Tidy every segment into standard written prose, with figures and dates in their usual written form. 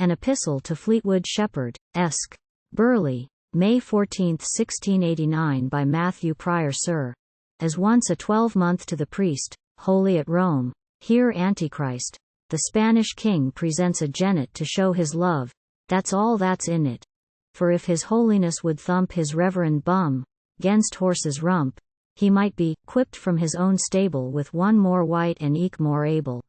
An Epistle to Fleetwood Shephard Esq. Burleigh, May 14, 1689 by Matthew Prior Sir. As once a 12-month to the priest, holy at Rome, here Antichrist, the Spanish king presents a jennet to show his love, that's all that's in it. For if his holiness would thump his reverend bum, gainst horse's rump, he might be quipp'd from his own stable with one more white and eke more able.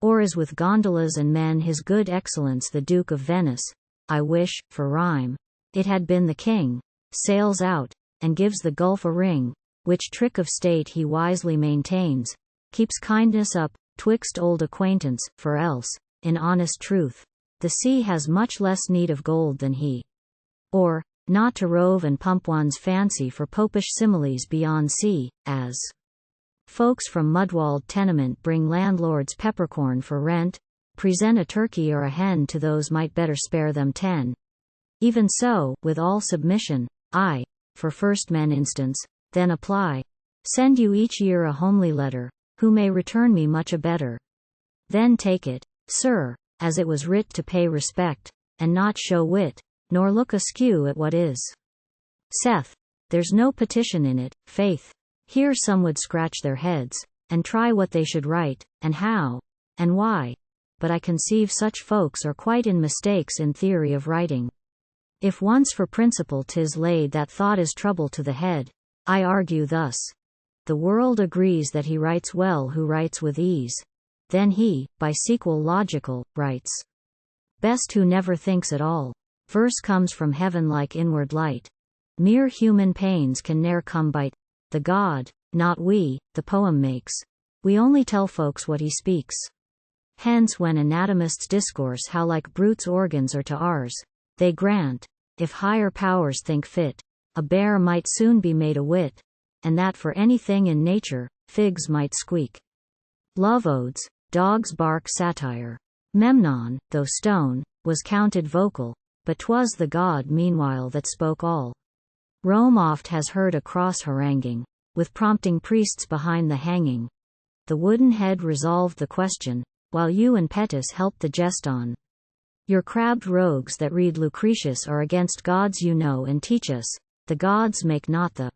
Or as with gondolas and men his good excellence the Duke of Venice, I wish, for rhyme, it had been the king, sails out, and gives the gulf a ring, which trick of state he wisely maintains, keeps kindness up, twixt old acquaintance, for else, in honest truth, the sea has much less need of gold than he. Or, not to rove and pump one's fancy for popish similes beyond sea, as folks from mudwall'd tenement bring landlords peppercorn for rent, present a turkey or a hen to those might better spare them 10. Even so, with all submission, I, for first men instance, then apply, send you each year a homely letter, who may return me much a better. Then take it, sir, as it was writ to pay respect, and not show wit, nor look askew at what is. Saith, there's no petition in it, faith. Here some would scratch their heads, and try what they should write, and how, and why, but I conceive such folks are quite in mistakes in theory of writing. If once for principle 'tis laid that thought is trouble to the head, I argue thus. The world agrees that he writes well who writes with ease. Then he, by sequel logical, writes best who never thinks at all. Verse comes from heaven like inward light. Mere human pains can ne'er come bite. The God, not we, the poem makes. We only tell folks what he speaks. Hence when anatomists discourse how like brutes organs are to ours, they grant, if higher powers think fit, a bear might soon be made a wit, and that for anything in nature, figs might squeak. Love odes, dogs bark satire. Memnon, though stone, was counted vocal, but 'twas the God meanwhile that spoke all. Rome oft has heard a cross haranguing, with prompting priests behind the hanging. The wooden head resolved the question, while you and Petus helped the jest on. Your crabbed rogues that read Lucretius are against gods you know and teach us, the gods make not the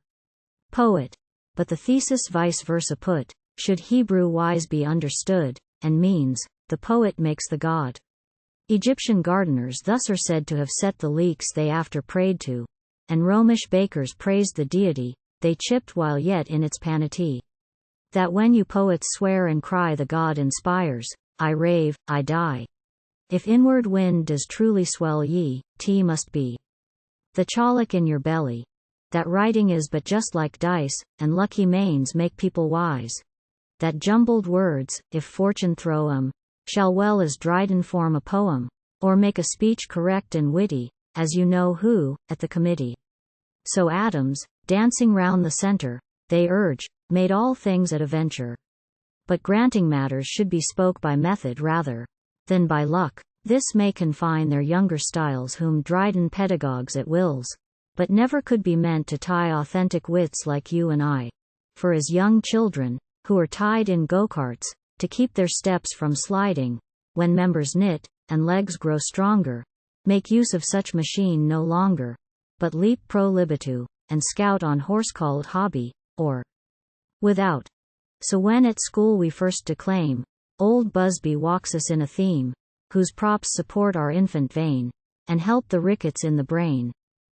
poet, but the thesis vice versa put, should Hebrew wise be understood, and means, the poet makes the god. Egyptian gardeners thus are said to have set the leeks they after prayed to, and Romish bakers praised the deity they chipped while yet in its panity. That when you poets swear and cry the god inspires, I rave, I die. If inward wind does truly swell ye, tea must be the cholic in your belly. That writing is but just like dice, and lucky mains make people wise. That jumbled words, if fortune throw 'em, shall well as Dryden form a poem, or make a speech correct and witty, as you know who, at the committee. So Adams, dancing round the center, they urge, made all things at a venture. But granting matters should be spoke by method rather than by luck, this may confine their younger styles whom Dryden pedagogues at wills, but never could be meant to tie authentic wits like you and I. For as young children, who are tied in go-karts, to keep their steps from sliding, when members knit, and legs grow stronger, make use of such machine no longer, but leap pro libitu, and scout on horse-called hobby, or without. So when at school we first declaim, old Busby walks us in a theme, whose props support our infant vein, and help the rickets in the brain.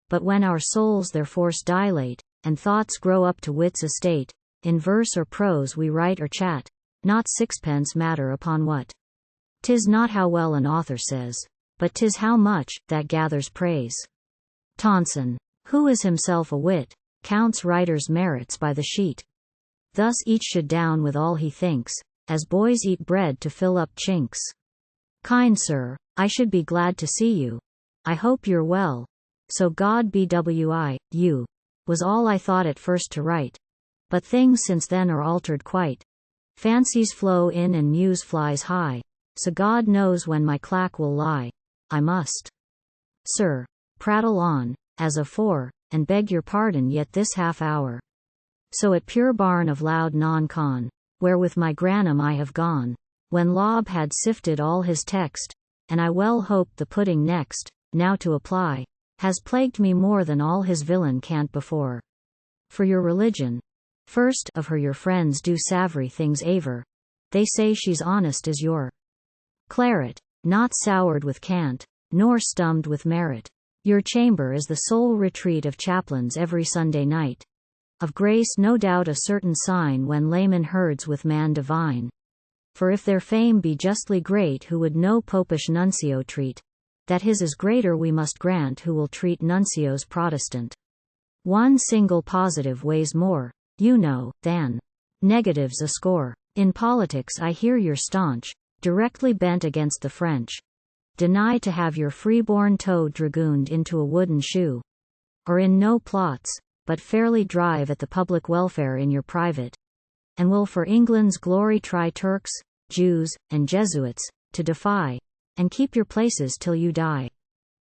But when our souls their force dilate, and thoughts grow up to wit's estate, in verse or prose we write or chat, not sixpence matter upon what. 'Tis not how well an author says, but 'tis how much that gathers praise. Tonson, who is himself a wit, counts writer's merits by the sheet. Thus each should down with all he thinks, as boys eat bread to fill up chinks. Kind sir, I should be glad to see you. I hope you're well. So God BWI, you, was all I thought at first to write. But things since then are altered quite. Fancies flow in and muse flies high, so God knows when my clack will lie. I must, sir, prattle on, as afore, and beg your pardon yet this half hour. So at pure barn of loud non-con, where with my granum I have gone, when Lob had sifted all his text, and I well hope the pudding next, now to apply, has plagued me more than all his villain cant before. For your religion, first of her your friends do savoury things aver, they say she's honest as your claret, not soured with cant, nor stummed with merit. Your chamber is the sole retreat of chaplains every Sunday night. Of grace no doubt a certain sign when layman herds with man divine. For if their fame be justly great who would no popish nuncio treat, that his is greater we must grant who will treat nuncios Protestant. One single positive weighs more, you know, than negatives a score. In politics I hear you're staunch, directly bent against the French. Deny to have your freeborn toe dragooned into a wooden shoe. Or in no plots, but fairly drive at the public welfare in your private. And will for England's glory try Turks, Jews, and Jesuits, to defy, and keep your places till you die.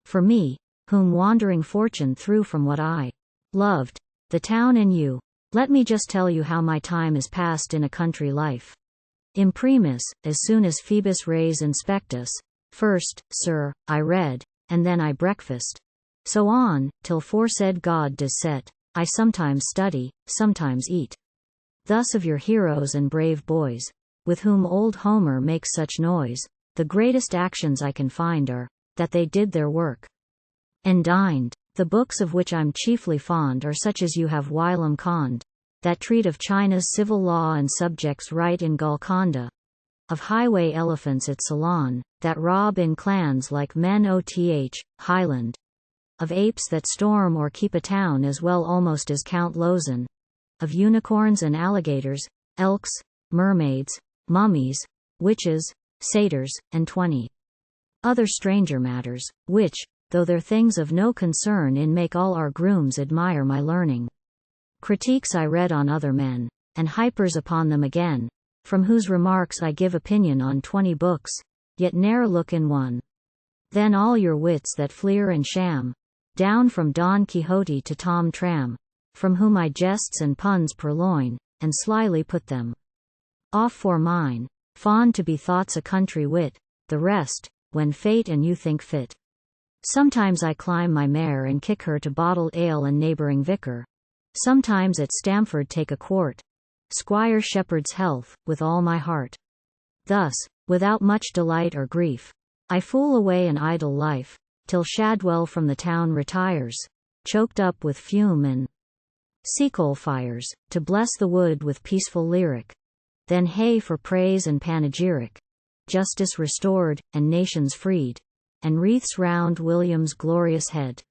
For me, whom wandering fortune threw from what I loved, the town and you, let me just tell you how my time is passed in a country life. Imprimis, as soon as Phoebus Res inspectus, first, sir, I read, and then I breakfast. So on, till foresaid God does set, I sometimes study, sometimes eat. Thus of your heroes and brave boys, with whom old Homer makes such noise, the greatest actions I can find are, that they did their work and dined. The books of which I'm chiefly fond are such as you have whilom conned, that treat of China's civil law and subjects' right in Golconda, of highway elephants at Ceylon, that rob in clans like men Highland, of apes that storm or keep a town as well almost as Count Lozan, of unicorns and alligators, elks, mermaids, mummies, witches, satyrs, and 20 other stranger matters, which, though they're things of no concern in make all our grooms admire my learning. Critiques I read on other men, and hypers upon them again, from whose remarks I give opinion on 20 books, yet ne'er look in one. Then all your wits that fleer and sham, down from Don Quixote to Tom Tram, from whom I jests and puns purloin, and slyly put them off for mine, fond to be thought's a country wit, the rest, when fate and you think fit. Sometimes I climb my mare and kick her to bottled ale and neighbouring vicar. Sometimes at Stamford take a quart, Squire Shepherd's health, with all my heart. Thus, without much delight or grief, I fool away an idle life, till Shadwell from the town retires, choked up with fume and sea-coal fires, to bless the wood with peaceful lyric. Then hey for praise and panegyric, justice restored, and nations freed, and wreaths round William's glorious head.